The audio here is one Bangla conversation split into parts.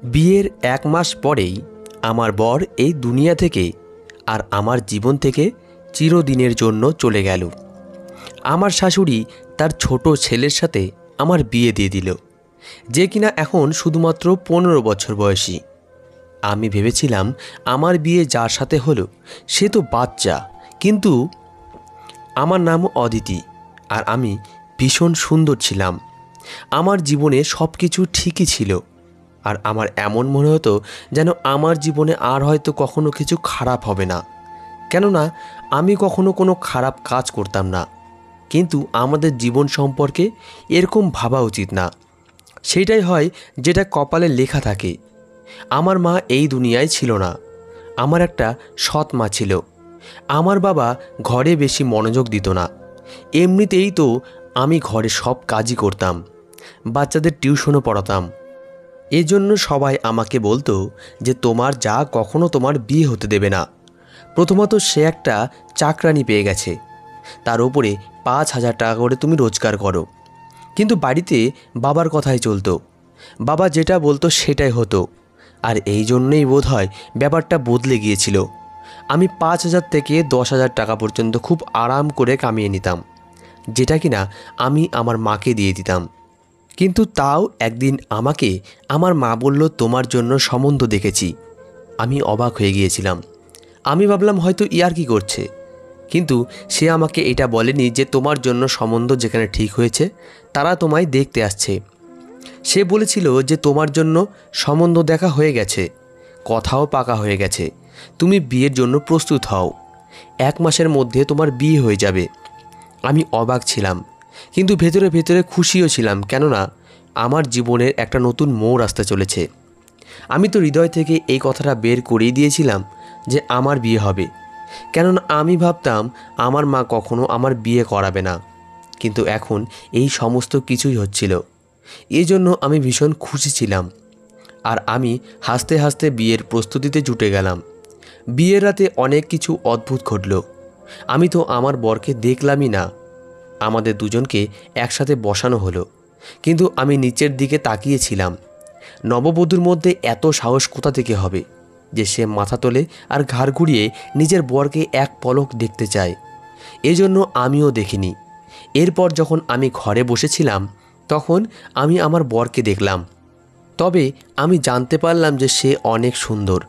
বিয়ের ১ মাস পরেই আমার বর এই দুনিয়া থেকে আর আমার জীবন থেকে চিরদিনের জন্য চলে গেল। আমার শাশুড়ি তার ছোট ছেলের সাথে আমার বিয়ে দিয়ে দিল, যে কিনা এখন শুধুমাত্র ১৫ বছর বয়সী। আমি ভেবেছিলাম আমার বিয়ে যার সাথে হলো সে তো বাচ্চা, কিন্তু আমার নাম অদিতি আর আমি ভীষণ সুন্দর ছিলাম। আমার জীবনে সব কিছু ঠিকই ছিল, আর আমার এমন মনে হতো যেন আমার জীবনে আর হয়তো কখনো কিছু খারাপ হবে না, কেননা আমি কখনো কোনো খারাপ কাজ করতাম না। কিন্তু আমাদের জীবন সম্পর্কে এরকম ভাবা উচিত না, সেইটাই হয় যেটা কপালে লেখা থাকে। আমার মা এই দুনিয়ায় ছিল না, আমার একটা সৎ মা ছিল। আমার বাবা ঘরে বেশি মনোযোগ দিত না, এমনিতেই তো আমি ঘরে সব কাজই করতাম, বাচ্চাদের টিউশনও পড়াতাম। এজন্য সবাই আমাকে বলতো যে তোমার যা কখনো তোমার বিয়ে হতে দেবে না। প্রথমত সে একটা চাকরানি পেয়ে গেছে, তার উপরে ৫,০০০ টাকা করে তুমি রোজগার করো। কিন্তু বাড়িতে বাবার কথাই চলতো, বাবা যেটা বলতো সেটাই হতো। আর এই জন্যই বোধহয় ব্যাপারটা বদলে গিয়েছিল। আমি ৫,০০০ থেকে ১০,০০০ টাকা পর্যন্ত খুব আরাম করে কামিয়ে নিতাম, যেটা কিনা আমি আমার মাকে দিয়ে দিতাম। কিন্তু তাও একদিন আমাকে আমার মা বলল, তোমার জন্য সম্বন্ধ দেখেছি। আমি অবাক হয়ে গিয়েছিলাম। আমি ভাবলাম হয়তো ইয়ার্কি করছে, কিন্তু সে আমাকে এটা বলেনি যে তোমার জন্য সম্বন্ধ যেখানে ঠিক হয়েছে তারা তোমায় দেখতে আসছে। সে বলেছিল যে তোমার জন্য সম্বন্ধ দেখা হয়ে গেছে, কথাও পাকা হয়ে গেছে, তুমি বিয়ের জন্য প্রস্তুত হও, ১ মাসের মধ্যে তোমার বিয়ে হয়ে যাবে। আমি অবাক ছিলাম, কিন্তু ভেতরে ভেতরে খুশিও ছিলাম, কেননা আমার জীবনের একটা নতুন মোড় আসতে চলেছে। আমি তো হৃদয় থেকে এই কথাটা বের করেই দিয়েছিলাম যে আমার বিয়ে হবে, কেননা আমি ভাবতাম আমার মা কখনো আমার বিয়ে করাবে না। কিন্তু এখন এই সমস্ত কিছুই হচ্ছিল, এই জন্য আমি ভীষণ খুশি ছিলাম। আর আমি হাসতে হাসতে বিয়ের প্রস্তুতিতে জুটে গেলাম। বিয়ের রাতে অনেক কিছু অদ্ভুত ঘটল। আমি তো আমার বরকে দেখলামই না। আমাদের দুজনকে একসাথে বসানো হলো, কিন্তু আমি নিচের দিকে তাকিয়েছিলাম। নববধূর মধ্যে এত সাহস কোথা থেকে হবে যে সে মাথা তোলে আর ঘাড় ঘুরিয়ে নিজের বরকে এক পলক দেখতে চায়? এজন্য আমিও দেখিনি। এরপর যখন আমি ঘরে বসেছিলাম তখন আমি আমার বরকে দেখলাম। তবে আমি জানতে পারলাম যে সে অনেক সুন্দর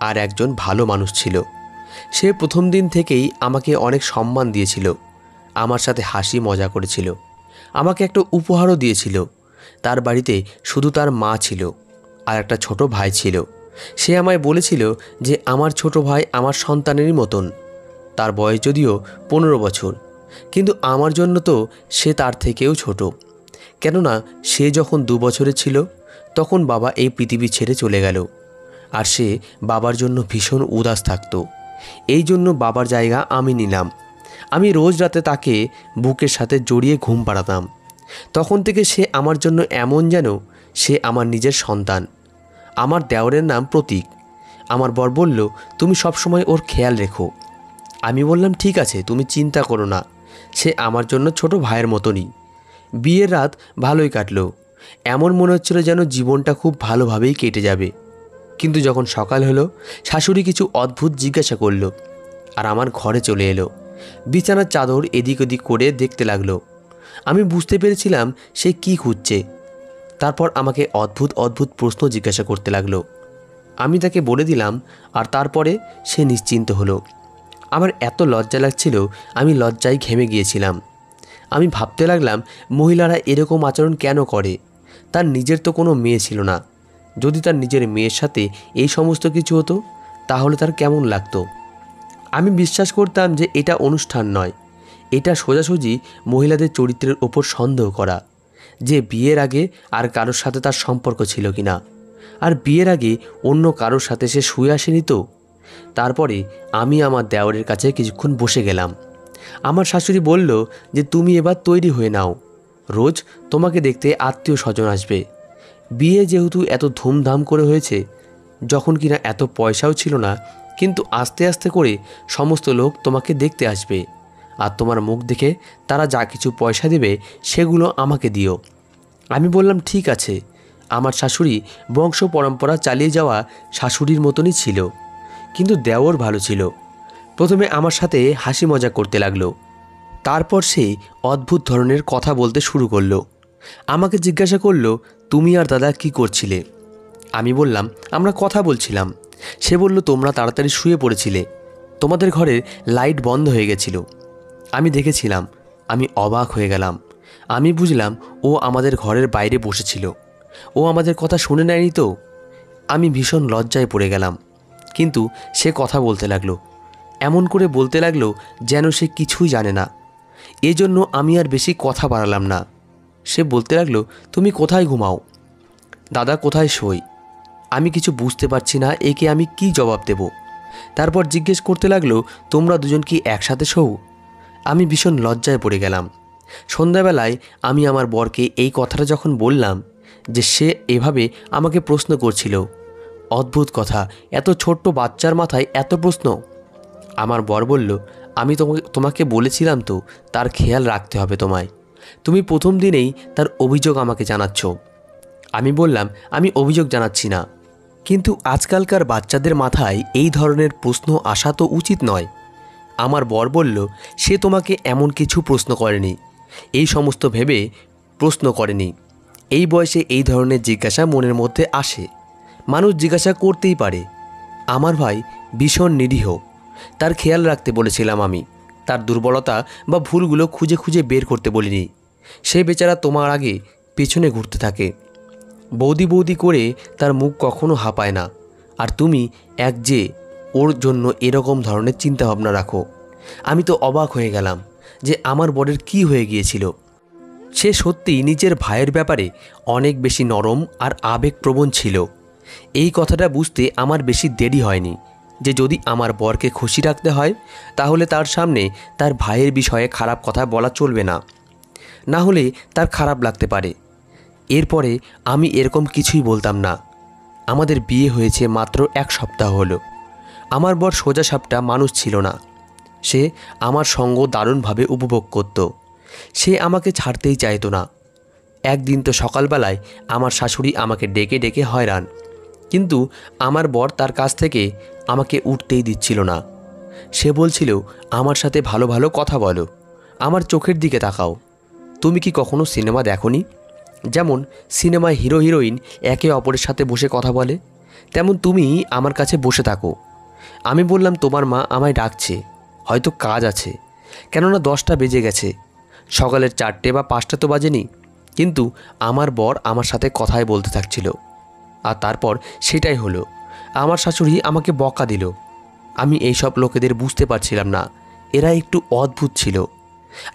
আর একজন ভালো মানুষ ছিল। সে প্রথম দিন থেকেই আমাকে অনেক সম্মান দিয়েছিল, আমার সাথে হাসি মজা করেছিল, আমাকে একটা উপহারও দিয়েছিল। তার বাড়িতে শুধু তার মা ছিল আর একটা ছোট ভাই ছিল। সে আমায় বলেছিল যে আমার ছোট ভাই আমার সন্তানেরই মতন। তার বয়স যদিও ১৫ বছর, কিন্তু আমার জন্য তো সে তার থেকেও ছোট, কেননা সে যখন ২ বছরের ছিল তখন বাবা এই পৃথিবী ছেড়ে চলে গেল। আর সে বাবার জন্য ভীষণ উদাস থাকত। এই জন্য বাবার জায়গা আমি নিলাম। আমি রোজ রাতে তাকে বুকের সাথে জড়িয়ে ঘুম পাড়াতাম। তখন থেকে সে আমার জন্য এমন যেন সে আমার নিজের সন্তান। আমার দেওরের নাম প্রতীক। আমার বর বলল, তুমি সবসময় ওর খেয়াল রেখো। আমি বললাম, ঠিক আছে, তুমি চিন্তা করো না, সে আমার জন্য ছোট ভাইয়ের মতনই। বিয়ের রাত ভালোই কাটলো। এমন মনে হচ্ছিল যেন জীবনটা খুব ভালোভাবেই কেটে যাবে। কিন্তু যখন সকাল হলো, শাশুড়ি কিছু অদ্ভুত জিজ্ঞাসা করলো আর আমার ঘরে চলে এলো। বিছানার চাদর এদিক ওদিক করে দেখতে লাগলো। আমি বুঝতে পেরেছিলাম সে কি খুঁজছে। তারপর আমাকে অদ্ভুত অদ্ভুত প্রশ্ন জিজ্ঞাসা করতে লাগলো। আমি তাকে বলে দিলাম, আর তারপরে সে নিশ্চিন্ত হলো। আমার এত লজ্জা লাগছিল, আমি লজ্জায় ঘেমে গিয়েছিলাম। আমি ভাবতে লাগলাম, মহিলারা এরকম আচরণ কেন করে? তার নিজের তো কোনো মেয়ে ছিল না। যদি তার নিজের মেয়ের সাথে এই সমস্ত কিছু হতো তাহলে তার কেমন লাগতো? আমি বিশ্বাস করতাম যে এটা অনুষ্ঠান নয়, এটা সোজাসুজি মহিলাদের চরিত্রের ওপর সন্দেহ করা, যে বিয়ের আগে আর কারোর সাথে তার সম্পর্ক ছিল কি না, আর বিয়ের আগে অন্য কারোর সাথে সে শুয়ে আসেনি তো। তারপরে আমি আমার দেওরের কাছে কিছুক্ষণ বসে গেলাম। আমার শাশুড়ি বলল যে তুমি এবার তৈরি হয়ে নাও, রোজ তোমাকে দেখতে আত্মীয় স্বজন আসবে। বিয়ে যেহেতু এত ধুমধাম করে হয়েছে, যখন কিনা এত পয়সাও ছিল না, কিন্তু আস্তে আস্তে করে সমস্ত লোক তোমাকে দেখতে আসবে, আর তোমার মুখ দেখে তারা যা কিছু পয়সা দেবে সেগুলো আমাকে দিও। আমি বললাম, ঠিক আছে, আমার শাশুড়ি বংশ পরম্পরা চালিয়ে যাওয়া শাশুড়ির মতনই ছিল, কিন্তু দেওর ভালো ছিল। প্রথমে আমার সাথে হাসি মজা করতে লাগলো, তারপর সে অদ্ভুত ধরনের কথা বলতে শুরু করলো। আমাকে জিজ্ঞাসা করলো, তুমি আর দাদা কি করছিলে? আমি বললাম, আমরা কথা বলছিলাম। সে বলল, তোমরা তাড়াতাড়ি শুয়ে পড়েছিলে, তোমাদের ঘরের লাইট বন্ধ হয়ে গেছিল। আমি দেখেছিলাম। আমি অবাক হয়ে গেলাম। আমি বুঝলাম ও আমাদের ঘরের বাইরে বসেছিল। ও আমাদের কথা শুনে নেয়নি তো? আমি ভীষণ লজ্জায় পড়ে গেলাম। কিন্তু সে কথা বলতে লাগলো, এমন করে বলতে লাগলো যেন সে কিছুই জানে না। এজন্য আমি আর বেশি কথা বাড়ালাম না। সে বলতে লাগলো, তুমি কোথায় ঘুমাও? দাদা কোথায় শোয়? আমি কিছু বুঝতে পারছি না, একে আমি কি জবাব দেব। তারপর জিজ্ঞেস করতে লাগলো, তোমরা দুজন কি একসাথে শোও? আমি ভীষণ লজ্জায় পড়ে গেলাম। সন্ধ্যাবেলায় আমি আমার বরকে এই কথাটা যখন বললাম যে সে এভাবে আমাকে প্রশ্ন করছিল, অদ্ভুত কথা, এত ছোট্ট বাচ্চার মাথায় এত প্রশ্ন। আমার বর বলল, আমি তোমাকে বলেছিলাম তো তার খেয়াল রাখতে হবে তোমায়। তুমি প্রথম দিনেই তার অভিযোগ আমাকে জানাচ্ছ। আমি বললাম, আমি অভিযোগ জানাচ্ছি না, কিন্তু আজকালকার বাচ্চাদের মাথায় এই ধরনের প্রশ্ন আসা তো উচিত নয়। আমার বর বলল, সে তোমাকে এমন কিছু প্রশ্ন করেনি, এই সমস্ত ভেবে প্রশ্ন করেনি। এই বয়সে এই ধরনের জিজ্ঞাসা মনের মধ্যে আসে, মানুষ জিজ্ঞাসা করতেই পারে। আমার ভাই ভীষণ নিরীহ, তার খেয়াল রাখতে বলেছিলাম আমি, তার দুর্বলতা বা ভুলগুলো খুঁজে খুঁজে বের করতে বলিনি। সে বেচারা তোমার আগে পেছনে ঘুরতে থাকে, বৌদি বৌদি করে তার মুখ কখনো হাঁপায় না। আর তুমি যে ওর জন্য এরকম ধরনের চিন্তাভাবনা রাখো। আমি তো অবাক হয়ে গেলাম যে আমার বরের কি হয়ে গিয়েছিল। সে সত্যিই নিজের ভাইয়ের ব্যাপারে অনেক বেশি নরম আর আবেগপ্রবণ ছিল। এই কথাটা বুঝতে আমার বেশি দেরি হয়নি যে যদি আমার বরকে খুশি রাখতে হয় তাহলে তার সামনে তার ভাইয়ের বিষয়ে খারাপ কথা বলা চলবে না, না হলে তার খারাপ লাগতে পারে। এরপরে আমি এরকম কিছুই বলতাম না। আমাদের বিয়ে হয়েছে মাত্র 1 সপ্তাহ হলো। আমার বর সোজাসাপটা মানুষ ছিল না। সে আমার সঙ্গ দারুণভাবে উপভোগ করত। সে আমাকে ছাড়তেই চাইতো না। একদিন তো সকালবেলায় আমার শাশুড়ি আমাকে ডেকে ডেকে হয়রান, কিন্তু আমার বর তার কাছ থেকে আমাকে উঠতেই দিচ্ছিল না। সে বলছিল, আমার সাথে ভালো ভালো কথা বলো, আমার চোখের দিকে তাকাও। তুমি কি কখনো সিনেমা দেখোনি? যেমন সিনেমায় হিরো হিরোইন একে অপরের সাথে বসে কথা বলে, তেমন তুমি আমার কাছে বসে থাকো। আমি বললাম, তোমার মা আমায় ডাকছে, হয়তো কাজ আছে, কেননা 10টা বেজে গেছে, সকালের 4টে বা 5টা তো বাজেনি। কিন্তু আমার বর আমার সাথে কথাই বলতে থাকছিল। আর তারপর সেটাই হলো, আমার শাশুড়ি আমাকে বকা দিল। আমি এইসব লোকেদের বুঝতে পারছিলাম না, এরা একটু অদ্ভুত ছিল।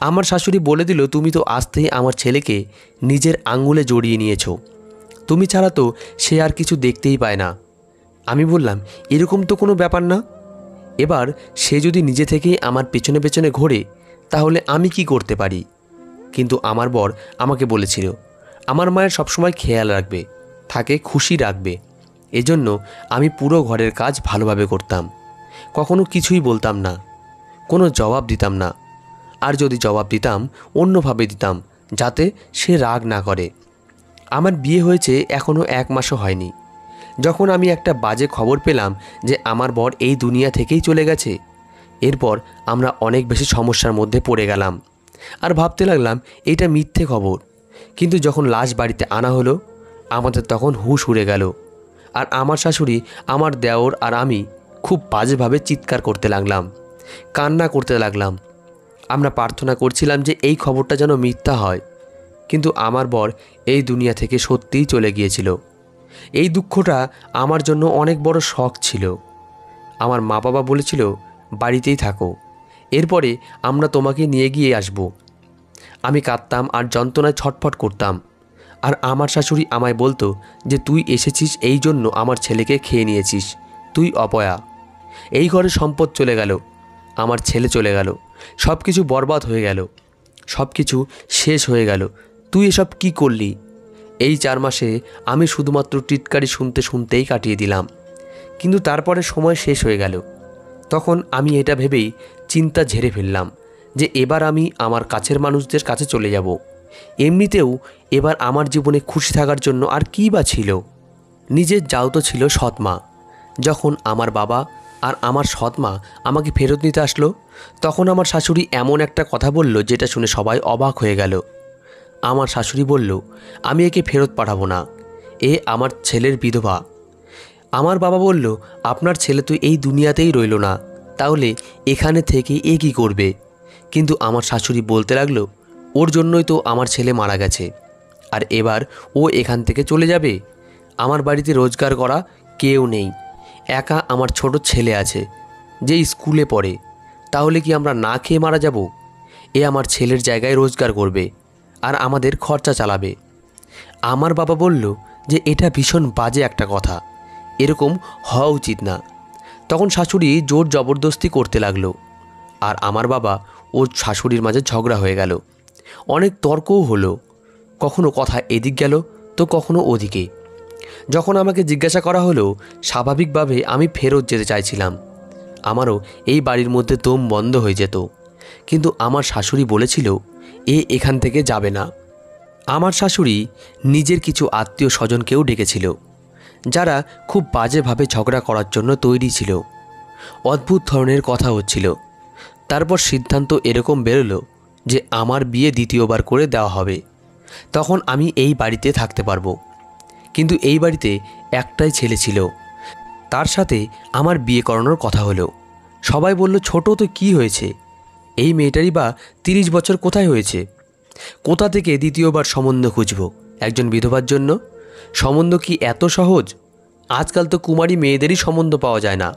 আমার শাশুড়ি বলে দিল, তুমি তো আসতেই আমার ছেলেকে নিজের আঙ্গুলে জড়িয়ে নিয়েছ, তুমি ছাড়া তো সে আর কিছু দেখতেই পায় না। আমি বললাম, এরকম তো কোনো ব্যাপার না। এবার সে যদি নিজে থেকেই আমার পেছনে পেছনে ঘোরে তাহলে আমি কি করতে পারি? কিন্তু আমার বর আমাকে বলেছিল, আমার মায়ের সবসময় খেয়াল রাখবে, তাকে খুশি রাখবে। এজন্য আমি পুরো ঘরের কাজ ভালোভাবে করতাম, কখনো কিছুই বলতাম না, কোনো জবাব দিতাম না। আর যদি জবাব দিতাম অন্যভাবে দিতাম, যাতে সে রাগ না করে। আমার বিয়ে হয়েছে এখনও 1 মাসও হয়নি, যখন আমি একটা বাজে খবর পেলাম যে আমার বর এই দুনিয়া থেকেই চলে গেছে, এরপর আমরা অনেক বেশি সমস্যার মধ্যে পড়ে গেলাম। আর ভাবতে লাগলাম এটা মিথ্যে খবর। কিন্তু যখন লাশ বাড়িতে আনা হলো, আমাদের তখন হুঁশ উড়ে গেল। আর আমার শাশুড়ি, আমার দেওর আর আমি খুব বাজেভাবে চিৎকার করতে লাগলাম, কান্না করতে লাগলাম। আমরা প্রার্থনা করছিলাম যে এই খবরটা যেন মিথ্যা হয়। কিন্তু আমার বর এই দুনিয়া থেকে সত্যিই চলে গিয়েছিল। এই দুঃখটা আমার জন্য অনেক বড় শক ছিল। আমার মা বাবা বলেছিল, বাড়িতেই থাকো, এরপরে আমরা তোমাকে নিয়ে গিয়ে আসব। আমি কাঁদতাম আর যন্ত্রণায় ছটফট করতাম। আর আমার শাশুড়ি আমায় বলতো যে তুই এসেছিস এই জন্য আমার ছেলেকে খেয়ে নিয়েছিস, তুই অপয়া। এই ঘরে সম্পদ চলে গেল, আমার ছেলে চলে গেল, সব কিছু বরবাদ হয়ে গেল, সব কিছু শেষ হয়ে গেল, তুই এসব কি করলি? এই 4 মাসে আমি শুধুমাত্র টিটকারি শুনতে শুনতেই কাটিয়ে দিলাম। কিন্তু তারপরে সময় শেষ হয়ে গেল। তখন আমি এটা ভেবেই চিন্তা ঝেড়ে ফেললাম যে এবার আমি আমার কাছের মানুষদের কাছে চলে যাব, এমনিতেও এবার আমার জীবনে খুশি থাকার জন্য আর কী বা ছিল। নিজের যাও তো ছিল সৎমা। যখন আমার বাবা আর আমার সৎমা আমাকে ফেরত নিতে আসলো, তখন আমার শাশুড়ি এমন একটা কথা বলল যেটা শুনে সবাই অবাক হয়ে গেল। আমার শাশুড়ি বলল, আমি একে ফেরত পাঠাবো না, এ আমার ছেলের বিধবা। আমার বাবা বলল, আপনার ছেলে তো এই দুনিয়াতেই রইল না, তাহলে এখানে থেকে এ কী করবে? কিন্তু আমার শাশুড়ি বলতে লাগলো, ওর জন্যই তো আমার ছেলে মারা গেছে, আর এবার ও এখান থেকে চলে যাবে। আমার বাড়িতে রোজগার করা কেউ নেই, একা আমার ছোট ছেলে আছে যে স্কুলে পড়ে, তাহলে কি আমরা না খেয়ে মারা যাব? এ আমার ছেলের জায়গায় রোজগার করবে আর আমাদের খরচা চালাবে। আমার বাবা বলল যে এটা ভীষণ বাজে একটা কথা, এরকম হওয়া উচিত না। তখন শাশুড়ি জোর জবরদস্তি করতে লাগলো, আর আমার বাবা ও শাশুড়ির মাঝে ঝগড়া হয়ে গেল। অনেক তর্কও হলো, কখনো কথা এদিক গেল তো কখনো ওদিকে। যখন আমাকে জিজ্ঞাসা করা হলো, স্বাভাবিকভাবে আমি ফেরত যেতে চাইছিলাম। আমারও এই বাড়ির মধ্যে দম বন্ধ হয়ে যেত, কিন্তু আমার শাশুড়ি বলেছিল এ এখান থেকে যাবে না। আমার শাশুড়ি নিজের কিছু আত্মীয় স্বজনকেও ডেকেছিল, যারা খুব বাজেভাবে ঝগড়া করার জন্য তৈরি ছিল। অদ্ভুত ধরনের কথা হচ্ছিল। তারপর সিদ্ধান্ত এরকম বেরোলো যে আমার বিয়ে দ্বিতীয়বার করে দেওয়া হবে, তখন আমি এই বাড়িতে থাকতে পারবো। কিন্তু এই বাড়িতে একটাই ছেলে ছিল, তার সাথে আমার বিয়ে করানোর কথা হলো। সবাই বলল, ছোট তো কি হয়েছে, এই মেয়েটারই বা 30 বছর কোথায় হয়েছে? কোথা থেকে দ্বিতীয়বার সম্বন্ধ খুঁজব একজন বিধবার জন্য? সম্বন্ধ কি এত সহজ? আজকাল তো কুমারী মেয়েদেরই সম্বন্ধ পাওয়া যায় না।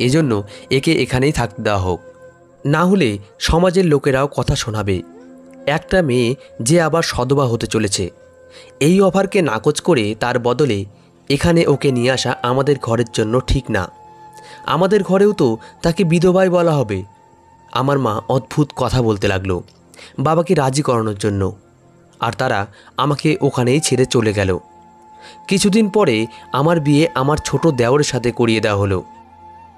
এজন্য একে এখানেই থাকতে দেওয়া হোক, না হলে সমাজের লোকেরাও কথা শোনাবে। একটা মেয়ে যে আবার সধবা হতে চলেছে, এই অফারকে নাকচ করে তার বদলে এখানে ওকে নিয়ে আসা আমাদের ঘরের জন্য ঠিক না। আমাদের ঘরেও তো তাকে বিধবাই বলা হবে। আমার মা অদ্ভুত কথা বলতে লাগলো বাবাকে রাজি করানোর জন্য, আর তারা আমাকে ওখানেই ছেড়ে চলে গেল। কিছুদিন পরে আমার বিয়ে আমার ছোট দেওরের সাথে করিয়ে দেওয়া হলো,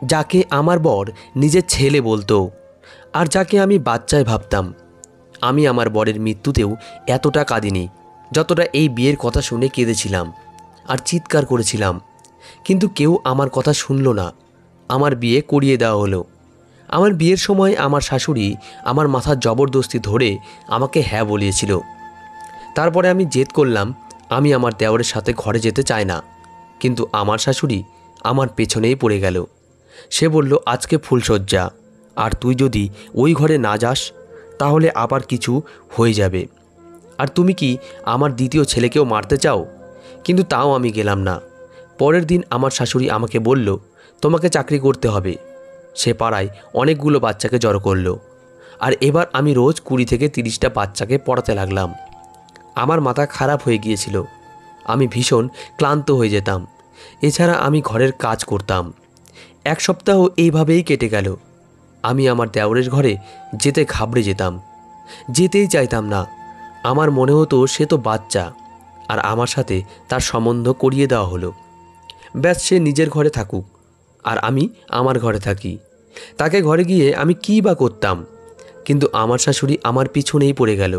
যাকে আমার বর নিজের ছেলে বলতো, আর যাকে আমি বাচ্চায় ভাবতাম। আমি আমার বরের মৃত্যুতেও এতটা কাঁদিনি যতটা এই বিয়ের কথা শুনে কেঁদেছিলাম আর চিৎকার করেছিলাম, কিন্তু কেউ আমার কথা শুনল না। আমার বিয়ে করিয়ে দেওয়া হলো। আমার বিয়ের সময় আমার শাশুড়ি আমার মাথা জবরদস্তি ধরে আমাকে হ্যাঁ বলিয়েছিল। তারপরে আমি জেদ করলাম আমি আমার দেওরের সাথে ঘরে যেতে চাই না, কিন্তু আমার শাশুড়ি আমার পেছনেই পড়ে গেল। সে বলল, আজকে ফুলশয্যা, আর তুই যদি ওই ঘরে না যাস তাহলে আবার কিছু হয়ে যাবে। আর তুমি কি আমার দ্বিতীয় ছেলেকেও মারতে চাও? কিন্তু তাও আমি গেলাম না। পরের দিন আমার শাশুড়ি আমাকে বলল, তোমাকে চাকরি করতে হবে। সে পাড়ায় অনেকগুলো বাচ্চাকে জড়ো করলো, আর এবার আমি রোজ 20 থেকে 30টা বাচ্চাকে পড়াতে লাগলাম। আমার মাথা খারাপ হয়ে গিয়েছিল, আমি ভীষণ ক্লান্ত হয়ে যেতাম। এছাড়া আমি ঘরের কাজ করতাম। এক সপ্তাহ এইভাবেই কেটে গেল। আমি আমার দেওরের ঘরে যেতে ঘাবড়ে যেতাম, যেতেই চাইতাম না। আমার মনে হতো সে তো বাচ্চা, আর আমার সাথে তার সম্বন্ধ করিয়ে দেওয়া হলো। ব্যাস, সে নিজের ঘরে থাকুক আর আমি আমার ঘরে থাকি। তাকে ঘরে গিয়ে আমি কী বা করতাম? কিন্তু আমার শাশুড়ি আমার পিছনেই পড়ে গেল।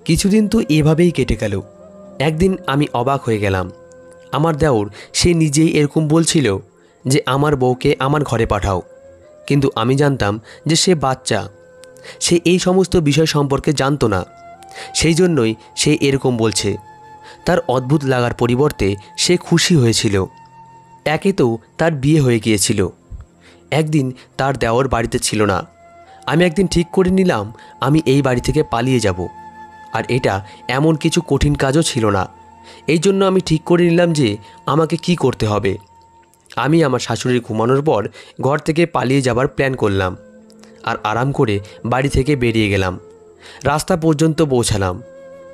কিছুদিন তো এভাবেই কেটে গেল। একদিন আমি অবাক হয়ে গেলাম। আমার দেওর সে নিজেই এরকম বলছিল যে আমার বউকে আমার ঘরে পাঠাও, কিন্তু আমি জানতাম যে সে বাচ্চা, সে এই সমস্ত বিষয় সম্পর্কে জানতো না, সেই জন্যই সে এরকম বলছে। তার অদ্ভুত লাগার পরিবর্তে সে খুশি হয়েছিল। একে তো তার বিয়ে হয়ে গিয়েছিল, একদিন তার দেওর বাড়িতে ছিল না। আমি একদিন ঠিক করে নিলাম আমি এই বাড়ি থেকে পালিয়ে যাব, আর এটা এমন কিছু কঠিন কাজও ছিল না। এই জন্য আমি ঠিক করে নিলাম যে আমাকে কি করতে হবে। আমি আমার শাশুড়ির ঘুমানোর পর ঘর থেকে পালিয়ে যাবার প্ল্যান করলাম, আর আরাম করে বাড়ি থেকে বেরিয়ে গেলাম। রাস্তা পর্যন্ত পৌঁছালাম,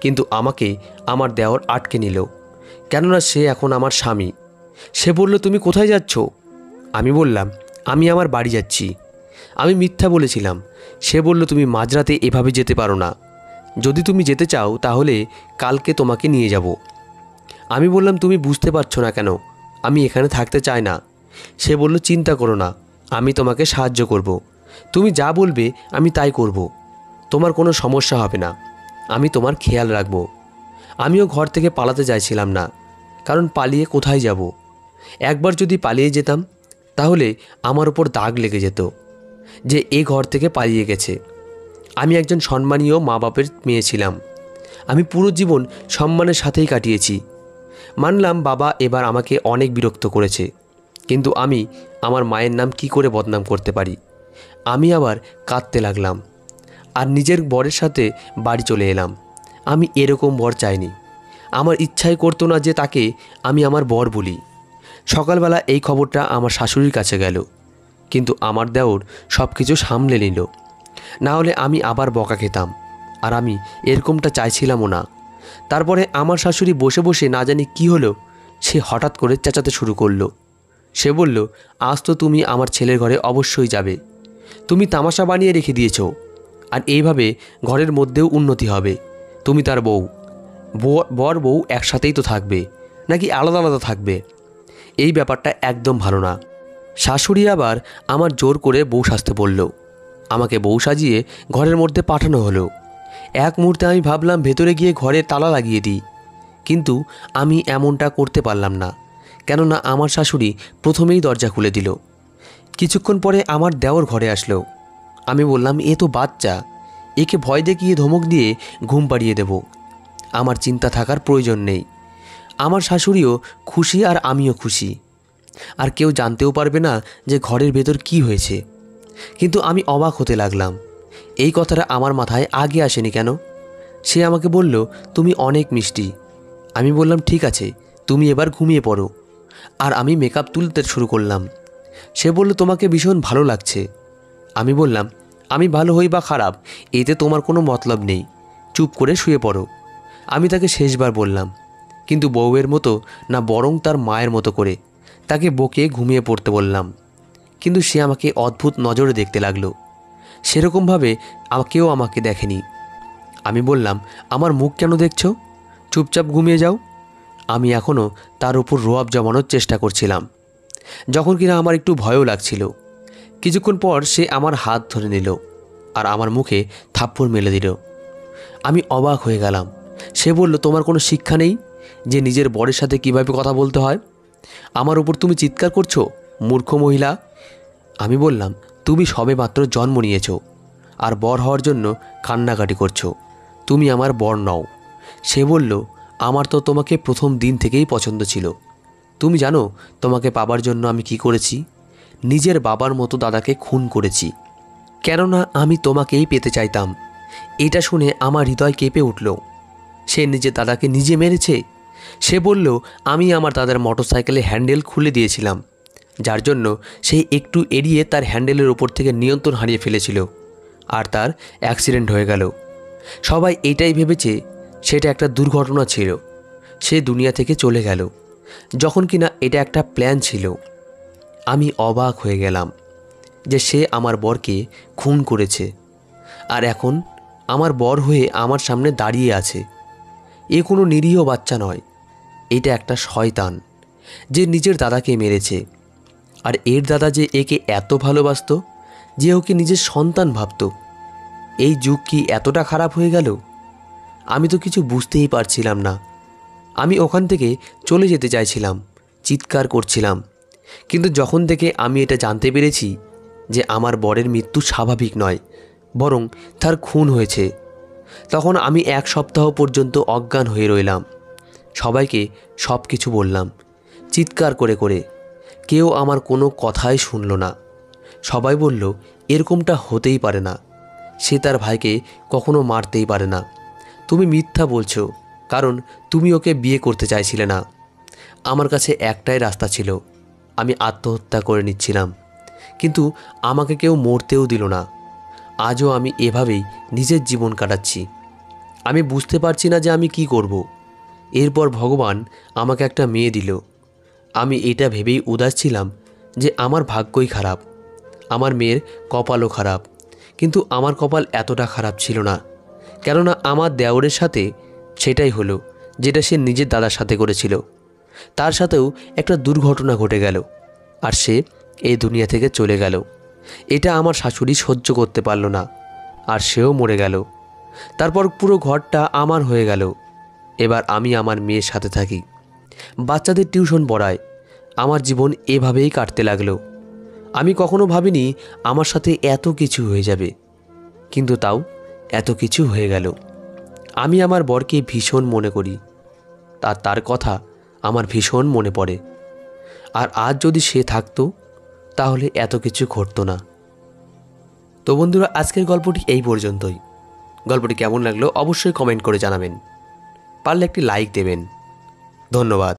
কিন্তু আমাকে আমার দেওর আটকে নিল, কেননা সে এখন আমার স্বামী। সে বলল, তুমি কোথায় যাচ্ছ? আমি বললাম, আমি আমার বাড়ি যাচ্ছি। আমি মিথ্যা বলেছিলাম। সে বলল, তুমি মাঝরাতে এভাবে যেতে পারো না, যদি তুমি যেতে চাও তাহলে কালকে তোমাকে নিয়ে যাব। আমি বললাম, তুমি বুঝতে পারছো না কেন, আমি এখানে থাকতে চাই না। সে বলল, চিন্তা করো না, আমি তোমাকে সাহায্য করব। তুমি যা বলবে আমি তাই করব, তোমার কোনো সমস্যা হবে না। আমি তোমার খেয়াল রাখব। আমিও ঘর থেকে পালাতে চাইছিলাম না, কারণ পালিয়ে কোথায় যাব? একবার যদি পালিয়ে যেতাম তাহলে আমার ওপর দাগ লেগে যেত যে এ ঘর থেকে পালিয়ে গেছে। আমি একজন সম্মানীয় মা বাপের মেয়ে ছিলাম। আমি পুরো জীবন সম্মানের সাথেই কাটিয়েছি। মানলাম বাবা এবার আমাকে অনেক বিরক্ত করেছে, কিন্তু আমি আমার মায়ের নাম কি করে বদনাম করতে পারি? আমি আবার কাঁদতে লাগলাম আর নিজের বরের সাথে বাড়ি চলে এলাম। আমি এরকম বর চাইনি। আমার ইচ্ছাই করতো না যে তাকে আমি আমার বর বলি। সকালবেলা এই খবরটা আমার শাশুড়ির কাছে গেল, কিন্তু আমার দেওর সব কিছু সামলে নিল। না হলে আমি আবার বকা খেতাম, আর আমি এরকমটা চাইছিলামও না। তারপরে আমার শাশুড়ি বসে বসে না জানি কি হলো, সে হঠাৎ করে চেঁচাতে শুরু করলো। সে বলল, আজ তো তুমি আমার ছেলের ঘরে অবশ্যই যাবে। তুমি তামাশা বানিয়ে রেখে দিয়েছ, আর এইভাবে ঘরের মধ্যেও উন্নতি হবে। তুমি তার বউ, বর বউ একসাথেই তো থাকবে, নাকি আলাদা আলাদা থাকবে? এই ব্যাপারটা একদম ভালো না। শাশুড়ি আবার আমার জোর করে বউ সাজতে বলল। আমাকে বউ সাজিয়ে ঘরের মধ্যে পাঠানো হলো। এক মুহূর্তে আমি ভাবলাম ভেতরে গিয়ে ঘরে তালা লাগিয়ে দিই, কিন্তু আমি এমনটা করতে পারলাম না, কেননা আমার শাশুড়ি প্রথমেই দরজা খুলে দিল। কিছুক্ষণ পরে আমার দেওর ঘরে আসলো। আমি বললাম, এ তো বাচ্চা, একে ভয় দেখিয়ে ধমক দিয়ে ঘুম পাড়িয়ে দেব। আমার চিন্তা থাকার প্রয়োজন নেই। আমার শাশুড়িও খুশি আর আমিও খুশি, আর কেউ জানতেও পারবে না যে ঘরের ভেতর কি হয়েছে। কিন্তু আমি অবাক হতে লাগলাম, এই কথাটা আমার মাথায় আগে আসেনি কেন? সে আমাকে বলল, তুমি অনেক মিষ্টি। আমি বললাম, ঠিক আছে, তুমি এবার ঘুমিয়ে পড়ো। আর আমি মেকআপ তুলতে শুরু করলাম। সে বলল, তোমাকে ভীষণ ভালো লাগছে। আমি বললাম, আমি ভালো হই বা খারাপ, এতে তোমার কোনো মতলব নেই, চুপ করে শুয়ে পড়ো। আমি তাকে শেষবার বললাম, কিন্তু বউয়ের মতো না, বরং তার মায়ের মতো করে তাকে বকে ঘুমিয়ে পড়তে বললাম। কিন্তু সে আমাকে অদ্ভুত নজরে দেখতে লাগলো, সেরকমভাবে কেউ আমাকে দেখেনি। আমি বললাম, আমার মুখ কেন দেখছো? চুপচাপ ঘুমিয়ে যাও। আমি এখনও তার উপর রোয়াব জমানোর চেষ্টা করছিলাম, যখন কিনা আমার একটু ভয়ও লাগছিল। কিছুক্ষণ পর সে আমার হাত ধরে নিল আর আমার মুখে থাপ্পড় মেলে দিল। আমি অবাক হয়ে গেলাম। সে বলল, তোমার কোনো শিক্ষা নেই যে নিজের বরের সাথে কিভাবে কথা বলতে হয়? আমার উপর তুমি চিৎকার করছো, মূর্খ মহিলা। আমি বললাম, তুমি সবেমাত্র জন্ম নিয়েছ আর বর হওয়ার জন্য কান্নাকাটি করছো। তুমি আমার বর নও। সে বলল, আমার তো তোমাকে প্রথম দিন থেকেই পছন্দ ছিল। তুমি জানো তোমাকে পাবার জন্য আমি কি করেছি? নিজের বাবার মতো দাদাকে খুন করেছি, কেননা আমি তোমাকেই পেতে চাইতাম। এটা শুনে আমার হৃদয় কেঁপে উঠল। সে নিজের দাদাকে নিজে মেরেছে। সে বলল, আমি আমার দাদার মোটরসাইকেলে হ্যান্ডেল খুলে দিয়েছিলাম, যার জন্য সে একটু এড়িয়ে তার হ্যান্ডেলের ওপর থেকে নিয়ন্ত্রণ হারিয়ে ফেলেছিল, আর তার অ্যাক্সিডেন্ট হয়ে গেল। সবাই এটাই ভেবেছে সেটা একটা দুর্ঘটনা ছিল। সে দুনিয়া থেকে চলে গেল, যখন কিনা এটা একটা প্ল্যান ছিল। আমি অবাক হয়ে গেলাম যে সে আমার বরকে খুন করেছে, আর এখন আমার বর হয়ে আমার সামনে দাঁড়িয়ে আছে। এ কোনো নিরীহ বাচ্চা নয়, এটা একটা শয়তান যে নিজের দাদাকে মেরেছে। আর এর দাদা যে একে এত ভালোবাসত যে ওকে নিজের সন্তান ভাবত। এই যুগ কি এতটা খারাপ হয়ে গেল? আমি তো কিছু বুঝতেই পারছিলাম না। আমি ওখান থেকে চলে যেতে চাইছিলাম, চিৎকার করছিলাম, কিন্তু যখন থেকে আমি এটা জানতে পেরেছি যে আমার বরের মৃত্যু স্বাভাবিক নয়, বরং তার খুন হয়েছে, তখন আমি এক সপ্তাহ পর্যন্ত অজ্ঞান হয়ে রইলাম। সবাইকে সব কিছু বললাম, চিৎকার করে করে। কেউ আমার কোনো কথাই শুনল না। সবাই বলল, এরকমটা হতেই পারে না, সে তার ভাইকে কখনো মারতেই পারে না। তুমি মিথ্যা বলছো, কারণ তুমি ওকে বিয়ে করতে চাইছিলে না। আমার কাছে একটাই রাস্তা ছিল, আমি আত্মহত্যা করে নিচ্ছিলাম, কিন্তু আমাকে কেউ মরতেও দিল না। আজও আমি এভাবেই নিজের জীবন কাটাচ্ছি। আমি বুঝতে পারছি না যে আমি কি করব। এরপর ভগবান আমাকে একটা মেয়ে দিল। আমি এটা ভেবেই উদাস ছিলাম যে আমার ভাগ্যই খারাপ, আমার মেয়ের কপালও খারাপ। কিন্তু আমার কপাল এতটা খারাপ ছিল না, কেননা আমার দেওরের সাথে সেটাই হলো যেটা সে নিজের দাদার সাথে করেছিল। তার সাথেও একটা দুর্ঘটনা ঘটে গেল, আর সে এই দুনিয়া থেকে চলে গেল। এটা আমার শাশুড়ি সহ্য করতে পারল না, আর সেও মরে গেল। তারপর পুরো ঘরটা আমার হয়ে গেল। এবার আমি আমার মেয়ের সাথে থাকি, বাচ্চাদের টিউশন পড়াই। আমার জীবন এভাবেই কাটতে লাগলো। আমি কখনো ভাবিনি আমার সাথে এত কিছু হয়ে যাবে, কিন্তু তাও এত কিছু হয়ে গেল। আমি আমার বরকে ভীষণ মনে করি, তার কথা আমার ভীষণ মনে পড়ে। আর আজ যদি সে থাকতো তাহলে এত কিছু ঘটতো না। তো বন্ধুরা, আজকের গল্পটি এই পর্যন্তই। গল্পটি কেমন লাগলো অবশ্যই কমেন্ট করে জানাবেন, পারলে একটি লাইক দেবেন। ধন্যবাদ।